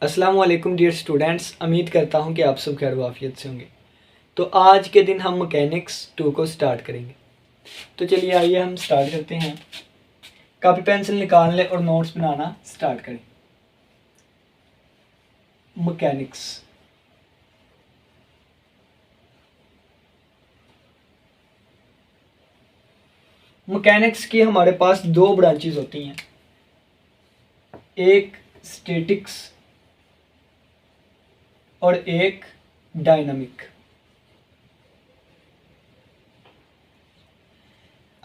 अस्सलाम वालेकुम dear students, उम्मीद करता हूँ कि आप सब खैर वाफियत से होंगे। तो आज के दिन हम मैकेनिक्स 2 को स्टार्ट करेंगे। तो चलिए आइए हम स्टार्ट करते हैं। कॉपी पेंसिल निकाल लें और नोट्स बनाना स्टार्ट करें। मैकेनिक्स मैकेनिक्स की हमारे पास दो ब्रांचेस होती हैं, एक स्टैटिक्स और एक डायनामिक।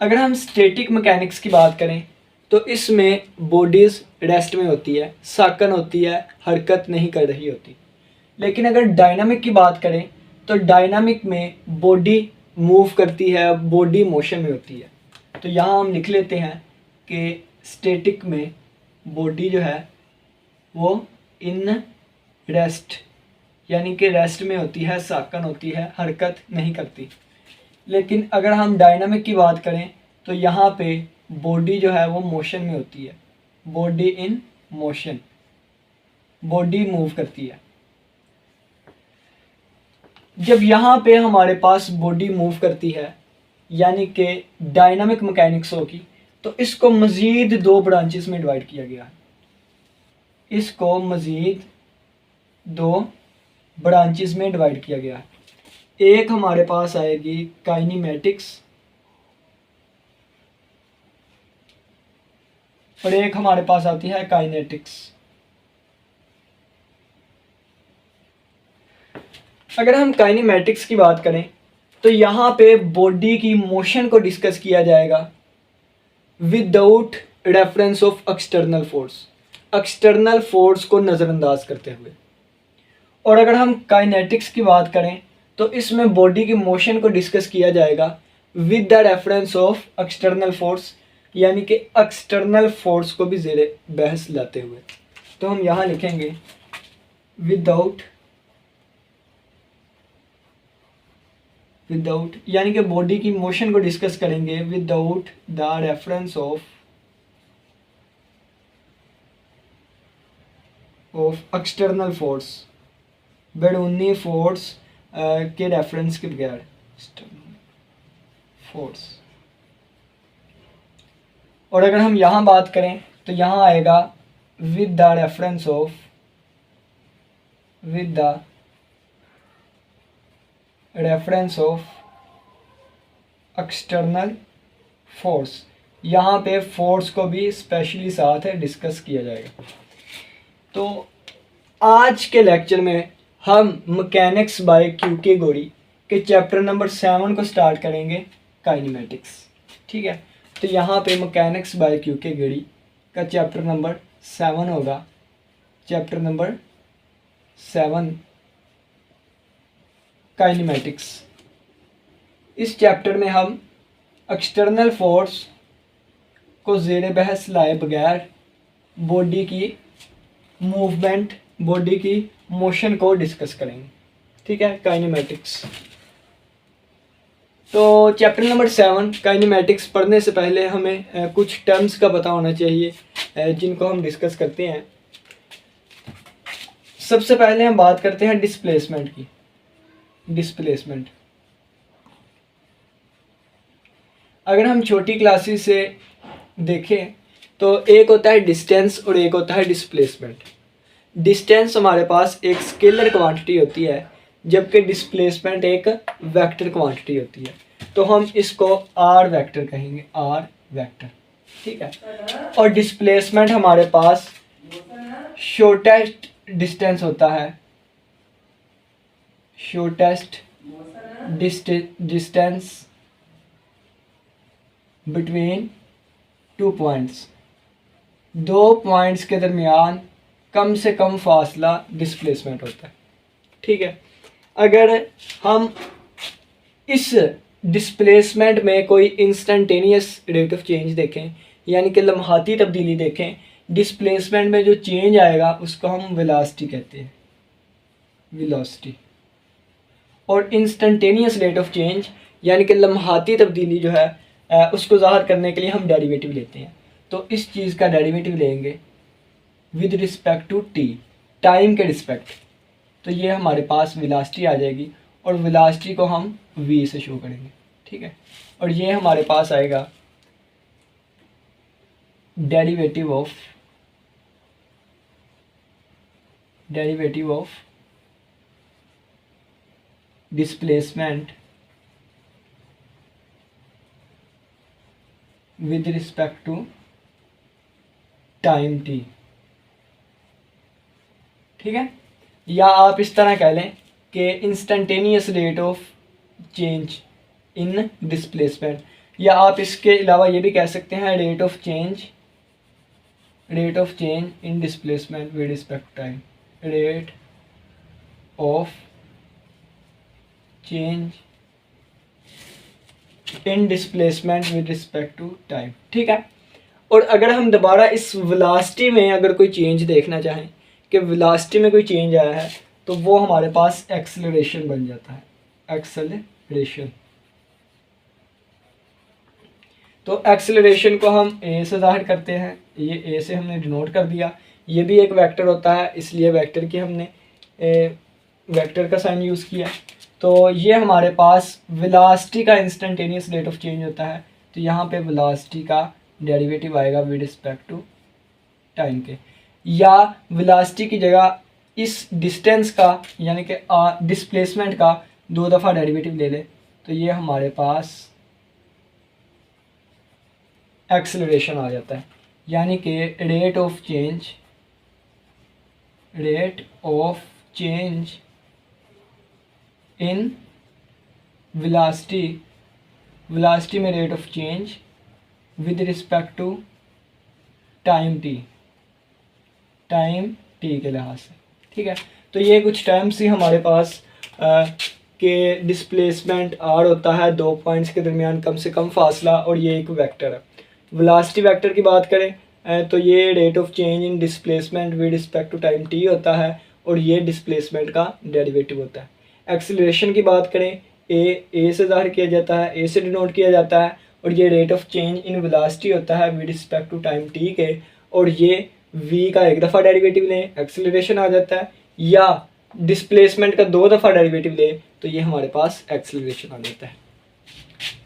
अगर हम स्टैटिक मैकेनिक्स की बात करें तो इसमें बॉडीज़ रेस्ट में होती है, साकन होती है, हरकत नहीं कर रही होती। लेकिन अगर डायनामिक की बात करें तो डायनामिक में बॉडी मूव करती है, बॉडी मोशन में होती है। तो यहाँ हम लिख लेते हैं कि स्टैटिक में बॉडी जो है वो इन रेस्ट यानी कि रेस्ट में होती है, साकन होती है, हरकत नहीं करती। लेकिन अगर हम डायनामिक की बात करें तो यहाँ पे बॉडी जो है वो मोशन में होती है, body in motion, body move करती है। जब यहाँ पे हमारे पास बॉडी मूव करती है यानी कि डायनामिक मैकेनिक्स होगी, तो इसको मज़ीद दो ब्रांचेस में डिवाइड किया गया है। इसको मज़ीद दो ब्रांचेस में डिवाइड किया गया है। एक हमारे पास आएगी काइनेमैटिक्स और एक हमारे पास आती है काइनेटिक्स। अगर हम काइनेमैटिक्स की बात करें तो यहाँ पे बॉडी की मोशन को डिस्कस किया जाएगा without reference of external force, external force को नज़रअंदाज करते हुए। और अगर हम काइनेटिक्स की बात करें तो इसमें बॉडी की मोशन को डिस्कस किया जाएगा with the reference of external force, यानी कि एक्सटर्नल फोर्स को भी ज़ेरे बहस लाते हुए। तो हम यहाँ लिखेंगे विदाउट यानी कि बॉडी की मोशन को डिस्कस करेंगे without the reference of external force, बैरूनी फोर्स के रेफरेंस के बगैर, फोर्स। और अगर हम यहाँ बात करें तो यहाँ आएगा with the reference of, with the reference of external force. यहाँ पे फोर्स को भी स्पेशली साथ डिस्कस किया जाएगा। तो आज के लेक्चर में हम मैकेनिक्स बाय क्यूके गौरी के चैप्टर नंबर 7 को स्टार्ट करेंगे, काइनेमैटिक्स। ठीक है, तो यहाँ पे मैकेनिक्स बाय क्यूके गौरी का चैप्टर नंबर 7 होगा, चैप्टर नंबर 7 काइनेमैटिक्स। इस चैप्टर में हम एक्सटर्नल फोर्स को ज़ेरे बहस लाए बगैर बॉडी की मूवमेंट, बॉडी की मोशन को डिस्कस करेंगे। ठीक है, काइनेमैटिक्स। तो चैप्टर नंबर 7 काइनेमैटिक्स पढ़ने से पहले हमें कुछ टर्म्स का पता होना चाहिए जिनको हम डिस्कस करते हैं। सबसे पहले हम बात करते हैं डिस्प्लेसमेंट की। डिस्प्लेसमेंट, अगर हम छोटी क्लासेस से देखें तो एक होता है डिस्टेंस और एक होता है डिस्प्लेसमेंट। डिस्टेंस हमारे पास एक स्केलर क्वांटिटी होती है, जबकि डिस्प्लेसमेंट एक वेक्टर क्वांटिटी होती है। तो हम इसको आर वेक्टर कहेंगे, आर वेक्टर। ठीक है, और डिस्प्लेसमेंट हमारे पास शॉर्टेस्ट डिस्टेंस होता है, shortest distance between two points, दो पॉइंट्स के दरमियान कम से कम फासला डिस्प्लेसमेंट होता है। ठीक है, अगर हम इस डिस्प्लेसमेंट में कोई इंस्टेंटेनियस रेट ऑफ चेंज देखें, यानी कि लम्हाती तब्दीली देखें, डिस्प्लेसमेंट में जो चेंज आएगा उसको हम वेलोसिटी कहते हैं, वेलोसिटी। और इंस्टेंटेनियस रेट ऑफ चेंज यानी कि लम्हाती तब्दीली जो है उसको ज़ाहिर करने के लिए हम डेरिवेटिव लेते हैं। तो इस चीज़ का डेरिवेटिव लेंगे with respect to t. Time के रिस्पेक्ट, तो ये हमारे पास वेलोसिटी आ जाएगी और वेलोसिटी को हम v से शो करेंगे, ठीक है। और ये हमारे पास आएगा derivative of displacement with respect to time t, ठीक है। या आप इस तरह कह लें कि instantaneous rate of change in displacement, या आप इसके अलावा ये भी कह सकते हैं rate of change in displacement with respect to time, rate of change in displacement with respect to time, ठीक है। और अगर हम दोबारा इस वेलोसिटी में अगर कोई चेंज देखना चाहें कि वेलोसिटी में कोई चेंज आया है, तो वो हमारे पास एक्सेलरेशन बन जाता है, एक्सेलरेशन। तो एक्सेलरेशन को हम ए से ज़ाहिर करते हैं, ये ए से हमने डिनोट कर दिया। ये भी एक वेक्टर होता है, इसलिए वेक्टर की हमने वेक्टर का साइन यूज़ किया। तो ये हमारे पास वेलोसिटी का इंस्टेंटेनियस रेट ऑफ चेंज होता है, तो यहाँ पे वेलोसिटी का डेरिवेटिव आएगा विद रिस्पेक्ट टू टाइम के, या वेलोसिटी की जगह इस डिस्टेंस का यानी कि डिस्प्लेसमेंट का 2 दफ़ा डेरिवेटिव ले लें, तो ये हमारे पास एक्सेलरेशन आ जाता है। यानी कि rate of change in velocity में rate of change with respect to time t के लिहाज से, ठीक है। तो ये कुछ टर्म्स ही हमारे पास के डिस्प्लेसमेंट r होता है 2 पॉइंट्स के दरमियान कम से कम फासला, और ये एक वेक्टर है। वेलोसिटी वेक्टर की बात करें तो ये rate of change in displacement with respect to time t होता है, और ये डिस्प्लेसमेंट का डेरिवेटिव होता है। एक्सेलरेशन की बात करें, ए से ज़ाहिर किया जाता है, ए से डिनोट किया जाता है, और ये rate of change in velocity होता है with respect to time t के, और ये v का 1 दफ़ा डेरिवेटिव लें एक्सेलरेशन आ जाता है, या डिस्प्लेसमेंट का 2 दफ़ा डेरिवेटिव लें तो ये हमारे पास एक्सेलरेशन आ जाता है।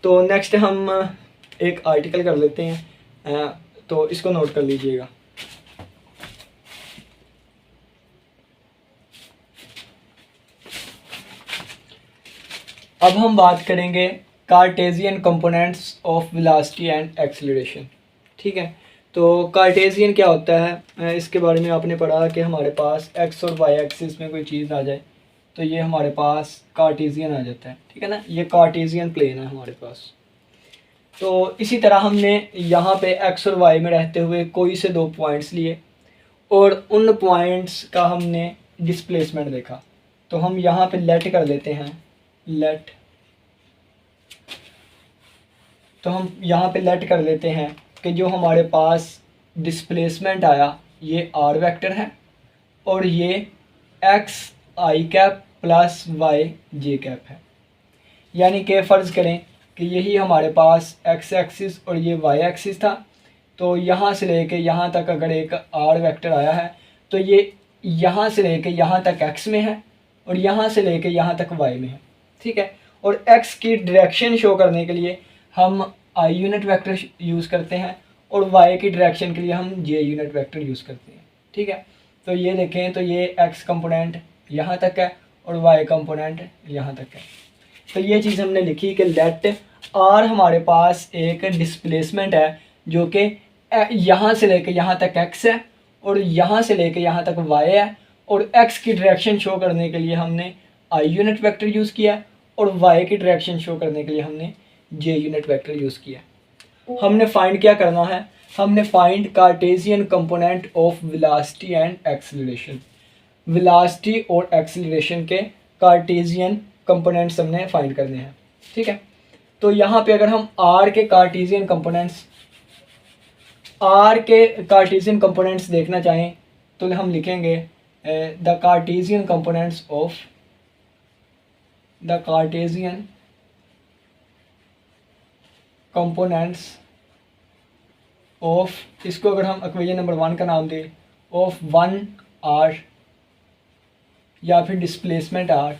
तो नेक्स्ट हम एक आर्टिकल कर लेते हैं, तो इसको नोट कर लीजिएगा। अब हम बात करेंगे Cartesian components of velocity and acceleration, ठीक है। तो कार्टेशियन क्या होता है, इसके बारे में आपने पढ़ा कि हमारे पास एक्स और वाई एक्सिस में कोई चीज़ आ जाए तो ये हमारे पास कार्टेशियन आ जाता है, ठीक है ना। ये कार्टेशियन प्लेन है हमारे पास। तो इसी तरह हमने यहाँ पे एक्स और वाई में रहते हुए कोई से 2 पॉइंट्स लिए और उन पॉइंट्स का हमने डिस्प्लेसमेंट देखा, तो हम यहाँ पे लेट कर लेते हैं, लेट। तो हम यहाँ पे लेट कर लेते हैं कि जो हमारे पास डिस्प्लेसमेंट आया ये आर वेक्टर है और ये एक्स आई कैप प्लस वाई जे कैप है। यानी कि फ़र्ज़ करें कि यही हमारे पास एक्स एक्सिस और ये वाई एक्सिस था, तो यहाँ से लेके यहाँ तक अगर एक आर वेक्टर आया है तो ये यहाँ से लेके यहाँ तक एक्स में है और यहाँ से लेके यहाँ तक वाई में है, ठीक है। और एक्स की डायरेक्शन शो करने के लिए हम आई यूनिट वेक्टर यूज़ करते हैं और वाई की डायरेक्शन के लिए हम जे यूनिट वेक्टर यूज़ करते हैं, ठीक है। तो ये देखें तो ये एक्स कंपोनेंट यहाँ तक है और वाई कंपोनेंट यहाँ तक है। तो ये चीज़ हमने लिखी कि लेट आर हमारे पास एक डिस्प्लेसमेंट है जो कि यहाँ से लेके यहाँ तक एक्स है और यहाँ से लेके यहाँ तक वाई है, और एक्स की डायरेक्शन शो करने के लिए हमने आई यूनिट वेक्टर यूज़ किया और वाई की डायरेक्शन शो करने के लिए हमने जे यूनिट वेक्टर यूज़ किया। हमने फाइंड क्या करना है, हमने find Cartesian component of velocity and acceleration. Velocity और एक्सेलरेशन के कार्टेशियन कंपोनेंट्स हमने फाइंड करने हैं, ठीक है। तो यहाँ पे अगर हम आर के कार्टेशियन कंपोनेंट्स देखना चाहें तो हम लिखेंगे द कार्टेशियन कंपोनेंट्स ऑफ इसको अगर हम इक्वेशन नंबर 1 का नाम दें, ऑफ 1 आर या फिर डिस्प्लेसमेंट आर।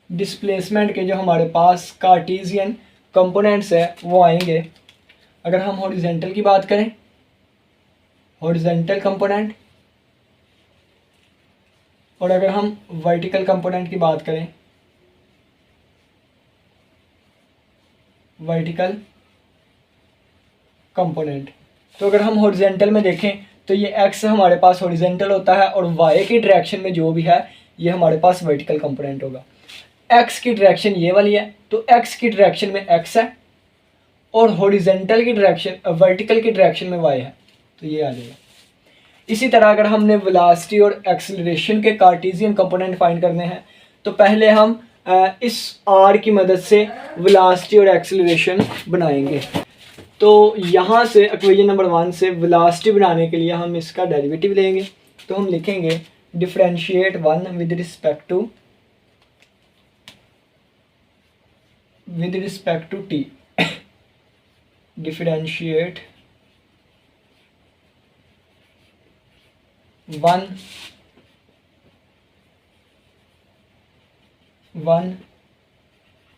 डिस्प्लेसमेंट के जो हमारे पास कार्टेशियन कंपोनेंट्स है वो आएंगे। अगर हम हॉरिजेंटल की बात करें, हॉरिजेंटल कंपोनेंट, और अगर हम वर्टिकल कंपोनेंट की बात करें, वर्टिकल कंपोनेंट, तो अगर हम हॉरिजेंटल में देखें तो ये एक्स हमारे पास हॉरिजेंटल होता है और वाई की डायरेक्शन में जो भी है ये हमारे पास वर्टिकल कंपोनेंट होगा। एक्स की डायरेक्शन ये वाली है तो एक्स की डायरेक्शन में एक्स है और हॉरिजेंटल की डायरेक्शन, वर्टिकल की डायरेक्शन में वाई है, तो ये आ जाएगा। इसी तरह अगर हमने वेलोसिटी और एक्सेलरेशन के कार्टेशियन कंपोनेंट फाइंड करने हैं तो पहले हम इस आर की मदद से वेलोसिटी और एक्सेलरेशन बनाएंगे। तो यहाँ से इक्वेशन नंबर 1 से वेलोसिटी बनाने के लिए हम इसका डेरिवेटिव लेंगे। तो हम लिखेंगे differentiate 1 with respect to t. Differentiate 1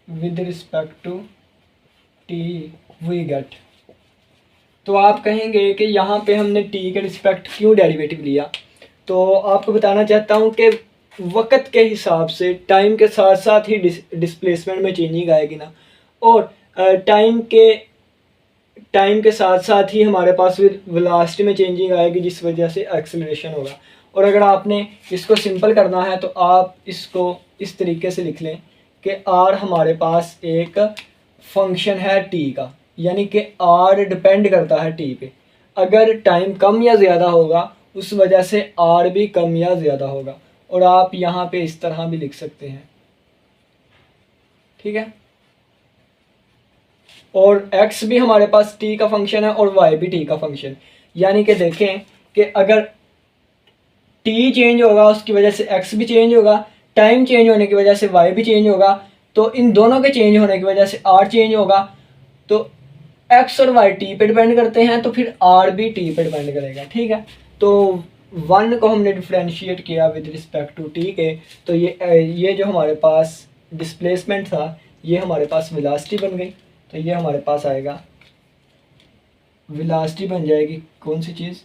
with respect to t we get. तो आप कहेंगे कि यहाँ पे हमने टी के रिस्पेक्ट क्यों डेरिवेटिव लिया, तो आपको बताना चाहता हूँ कि वक्त के हिसाब से टाइम के साथ साथ ही डिस्प्लेसमेंट में चेंजिंग आएगी ना, और टाइम के साथ साथ ही हमारे पास वेलोसिटी में चेंजिंग आएगी जिस वजह से एक्सेलरेशन होगा। और अगर आपने इसको सिंपल करना है तो आप इसको इस तरीके से लिख लें कि आर हमारे पास एक फंक्शन है टी का, यानी कि आर डिपेंड करता है टी पे। अगर टाइम कम या ज़्यादा होगा उस वजह से आर भी कम या ज़्यादा होगा, और आप यहाँ पे इस तरह भी लिख सकते हैं, ठीक है। और x भी हमारे पास t का फंक्शन है और y भी t का फंक्शन, यानी कि देखें कि अगर t चेंज होगा उसकी वजह से x भी चेंज होगा, टाइम चेंज होने की वजह से y भी चेंज होगा, तो इन दोनों के चेंज होने की वजह से r चेंज होगा। तो x और y t पे डिपेंड करते हैं तो फिर r भी t पे डिपेंड करेगा, ठीक है। तो 1 को हमने डिफरेंशिएट किया विद रिस्पेक्ट टू t के, तो ये जो हमारे पास डिस्प्लेसमेंट था ये हमारे पास वेलोसिटी बन गई। तो ये हमारे पास आएगा, वेलोसिटी बन जाएगी कौन सी चीज़,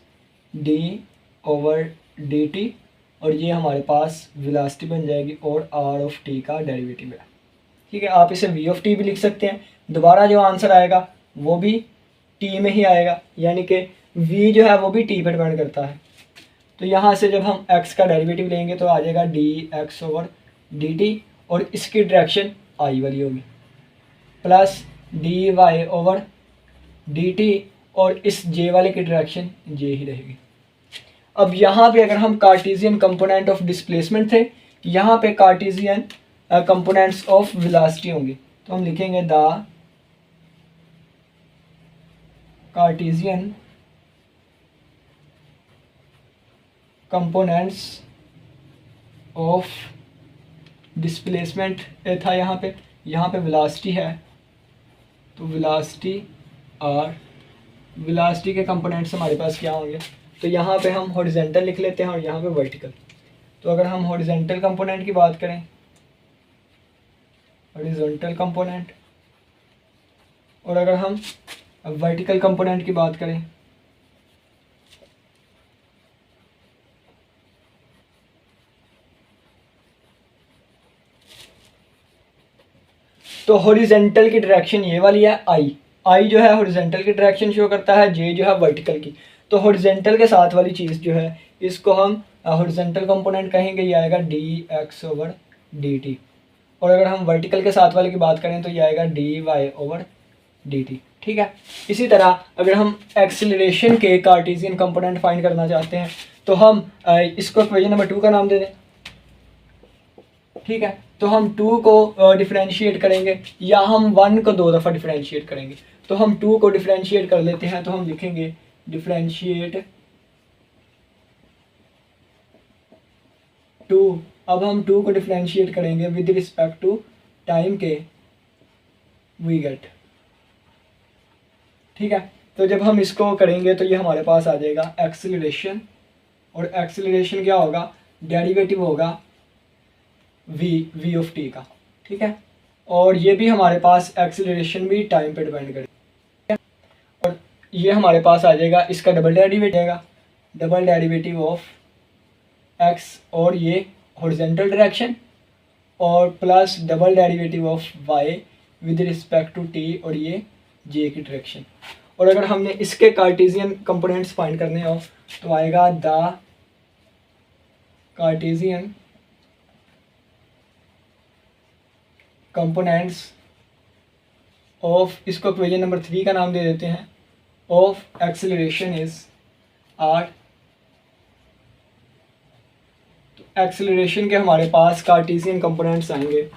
d/dt, और ये हमारे पास वेलोसिटी बन जाएगी और r का डेरिवेटिव है, ठीक है। आप इसे v भी लिख सकते हैं। दोबारा जो आंसर आएगा वो भी t में ही आएगा, यानी कि v जो है वो भी t पर डिपेंड करता है। तो यहाँ से जब हम x का डेरिवेटिव लेंगे तो आ जाएगा dx/dt, और इसकी डायरेक्शन i वाली होगी, प्लस dy/dt, और इस j वाले की डायरेक्शन j ही रहेगी। अब यहाँ पे अगर हम कार्टेशियन कंपोनेंट ऑफ डिस्प्लेसमेंट थे, यहाँ पे कार्टेशियन कंपोनेंट्स ऑफ वेलोसिटी होंगे, तो हम लिखेंगे the Cartesian components of displacement था यहाँ पे वेलोसिटी है, तो वेलोसिटी और वेलोसिटी के कंपोनेंट्स हमारे पास क्या होंगे, तो यहाँ पे हम हॉरिजेंटल लिख लेते हैं और यहाँ पे वर्टिकल। तो अगर हम हॉरिजेंटल कंपोनेंट की बात करें, हॉरिजॉन्टल कंपोनेंट, और अगर हम वर्टिकल कंपोनेंट की बात करें, तो हॉरिजेंटल की डायरेक्शन ये वाली है आई जो है हॉरिजेंटल की डायरेक्शन शो करता है, जे जो है वर्टिकल की। तो हॉरिजेंटल के साथ वाली चीज़ जो है इसको हम हॉरिजेंटल कंपोनेंट कहेंगे, ये आएगा dx/dt, और अगर हम वर्टिकल के साथ वाले की बात करें तो ये आएगा dy/dt, ठीक है। इसी तरह अगर हम एक्सेलरेशन के कार्टेशियन कंपोनेंट फाइंड करना चाहते हैं तो हम इसको इक्वेशन नंबर 2 का नाम दे दें, ठीक है। तो हम 2 को डिफरेंशिएट करेंगे या हम 1 को 2 दफ़ा डिफरेंशिएट करेंगे। तो हम 2 को डिफरेंशिएट कर लेते हैं, तो हम लिखेंगे डिफरेंशिएट 2। अब हम 2 को डिफरेंशिएट करेंगे विद रिस्पेक्ट टू टाइम के, वी गेट, ठीक है। तो जब हम इसको करेंगे तो ये हमारे पास आ जाएगा एक्सीलरेशन, और एक्सीलरेशन क्या होगा, डेरिवेटिव होगा v ऑफ t का, ठीक है। और ये भी हमारे पास एक्सीलरेशन भी टाइम पे डिपेंड करेगा, और ये हमारे पास आ जाएगा इसका डबल डेरिवेटिव आएगा, डबल डेरिवेटिव ऑफ x, और ये हॉरिजॉन्टल डायरेक्शन, और plus double derivative of y with respect to t, और ये j की डायरेक्शन। और अगर हमने इसके कार्टेशियन कंपोनेंट्स फाइंड करने हो तो आएगा द कार्टेशियन कंपोनेंट्स ऑफ, इसको इक्वेशन नंबर 3 का नाम दे देते हैं, ऑफ एक्सेलरेशन इज आर। तो एक्सेलरेशन के हमारे पास कार्टेशियन कंपोनेंट्स आएंगे,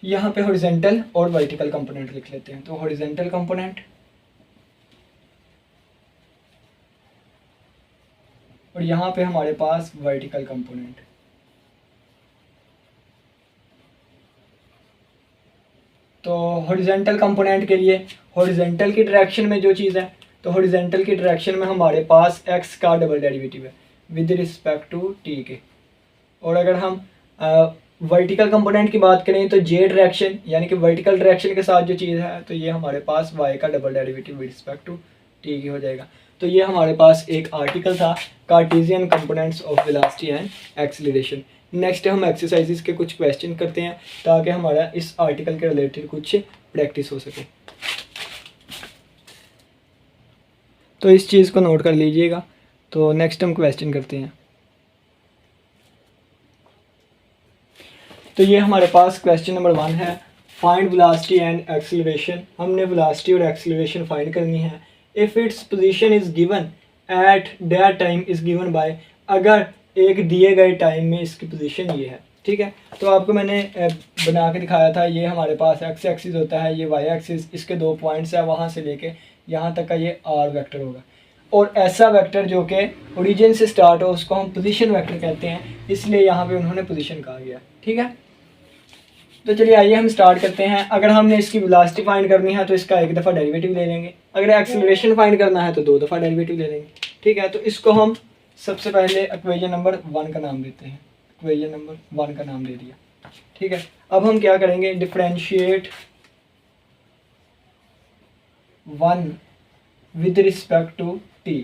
यहाँ पे हॉरिजॉन्टल और वर्टिकल कंपोनेंट लिख लेते हैं। तो हॉरिजॉन्टल कंपोनेंट और यहाँ पे हमारे पास वर्टिकल कंपोनेंट। तो हॉरिजॉन्टल कंपोनेंट के लिए हॉरिजॉन्टल की डायरेक्शन में जो चीज़ है, तो हॉरिजॉन्टल की डायरेक्शन में हमारे पास x का डबल डेरिवेटिव है विद रिस्पेक्ट टू t के। और अगर हम वर्टिकल कंपोनेंट की बात करें तो j डायरेक्शन यानी कि वर्टिकल डायरेक्शन के साथ जो चीज़ है, तो ये हमारे पास y का double derivative with respect to t की हो जाएगा। तो ये हमारे पास एक आर्टिकल था, Cartesian components of velocity and acceleration. Next हम एक्सरसाइजेस के कुछ क्वेश्चन करते हैं ताकि हमारा इस आर्टिकल के रिलेटेड कुछ प्रैक्टिस हो सके। तो इस चीज़ को नोट कर लीजिएगा। तो नेक्स्ट हम क्वेश्चन करते हैं। तो ये हमारे पास क्वेश्चन नंबर 1 है, फाइंड वेलोसिटी एंड एक्सीलरेशन। हमने वेलोसिटी और एक्सीलरेशन फाइंड करनी है। If its position is given at that time is given by, अगर एक दिए गए टाइम में इसकी पोजीशन ये है, ठीक है। तो आपको मैंने बना के दिखाया था, ये हमारे पास एक्स एक्सिस होता है, ये वाई एक्सिस, इसके 2 पॉइंट्स है, वहाँ से लेके यहाँ तक का ये आर वेक्टर होगा। और ऐसा वेक्टर जो कि ओरिजिन से स्टार्ट हो उसको हम पोजीशन वेक्टर कहते हैं, इसलिए यहाँ पे उन्होंने पोजीशन कहा गया, ठीक है। तो चलिए आइए हम स्टार्ट करते हैं। अगर हमने इसकी वेलोसिटी फाइंड करनी है तो इसका एक दफ़ा डेरिवेटिव ले लेंगे, अगर एक्सीलरेशन फाइंड करना है तो 2 दफ़ा डेरिवेटिव ले लेंगे, ठीक है। तो इसको हम सबसे पहले इक्वेशन नंबर 1 का नाम देते हैं, इक्वेशन नंबर 1 का नाम दे दिया, ठीक है। अब हम क्या करेंगे, differentiate 1 with respect to t,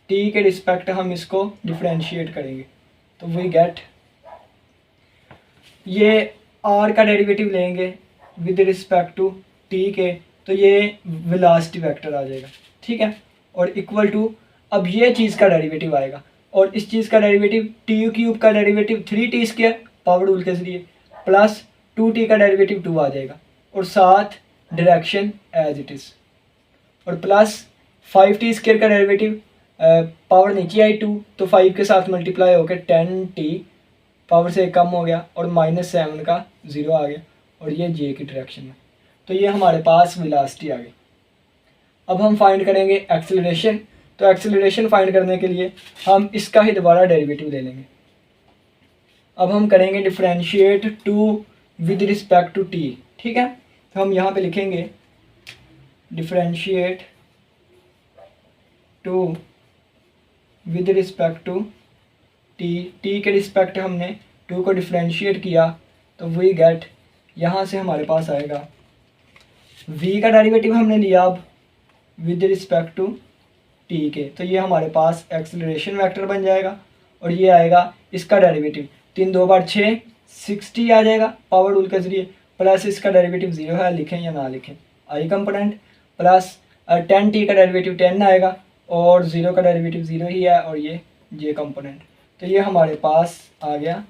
t के रिस्पेक्ट हम इसको डिफरेंशिएट करेंगे। तो वी गेट, ये आर का डेरिवेटिव लेंगे विद रिस्पेक्ट टू टी के, तो ये वेलोसिटी वेक्टर आ जाएगा, ठीक है। और इक्वल टू, अब ये चीज़ का डेरिवेटिव आएगा और इस चीज़ का डेरिवेटिव टी क्यूब का derivative 3t square power rule के जरिए प्लस 2t का डेरिवेटिव 2 आ जाएगा, और साथ डायरेक्शन एज इट इज़, और प्लस 5t स्क्वायर का डेरिवेटिव पावर नीचे आई 2, तो 5 के साथ मल्टीप्लाई होकर 10t पावर से कम हो गया, और -7 का 0 आ गया, और ये j की डायरेक्शन में। तो ये हमारे पास वेलोसिटी आ गई। अब हम फाइंड करेंगे एक्सीलरेशन। तो एक्सीलरेशन फाइंड करने के लिए हम इसका ही दोबारा डेरिवेटिव ले लेंगे। अब हम करेंगे differentiate 2 with respect to t, ठीक है। तो हम यहाँ पे लिखेंगे differentiate 2 with respect to t के रिस्पेक्ट हमने 2 को डिफरेंशिएट किया, तो वी गेट, यहाँ से हमारे पास आएगा v का डेरिवेटिव हमने लिया अब विद रिस्पेक्ट टू t के, तो ये हमारे पास एक्सीलरेशन वेक्टर बन जाएगा, और ये आएगा इसका डेरिवेटिव 3 2 बार 6 60 आ जाएगा पावर रूल के जरिए, प्लस इसका डेरिवेटिव 0 है, लिखें या ना लिखें, आई कंपोनेंट, प्लस 10t का डेरिवेटिव 10 आएगा, और 0 का डेरिवेटिव 0 ही है, और ये j कंपोनेंट। तो ये हमारे पास आ गया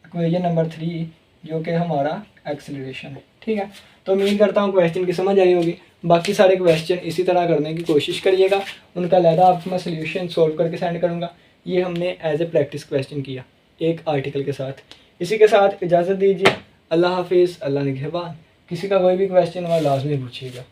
इक्वेशन नंबर 3 जो कि हमारा एक्सीलरेशन है, ठीक है। तो उम्मीद करता हूँ क्वेश्चन की समझ आई होगी। बाकी सारे क्वेश्चन इसी तरह करने की कोशिश करिएगा, उनका लहदा आपको मैं सोल्यूशन सोल्व करके सेंड करूँगा। ये हमने एज ए प्रैक्टिस क्वेश्चन किया एक आर्टिकल के साथ। इसी के साथ इजाज़त दीजिए, अल्लाह हाफिज़, अल्लाह निगहबान। किसी का कोई भी क्वेश्चन हुआ लाजमी पूछिएगा।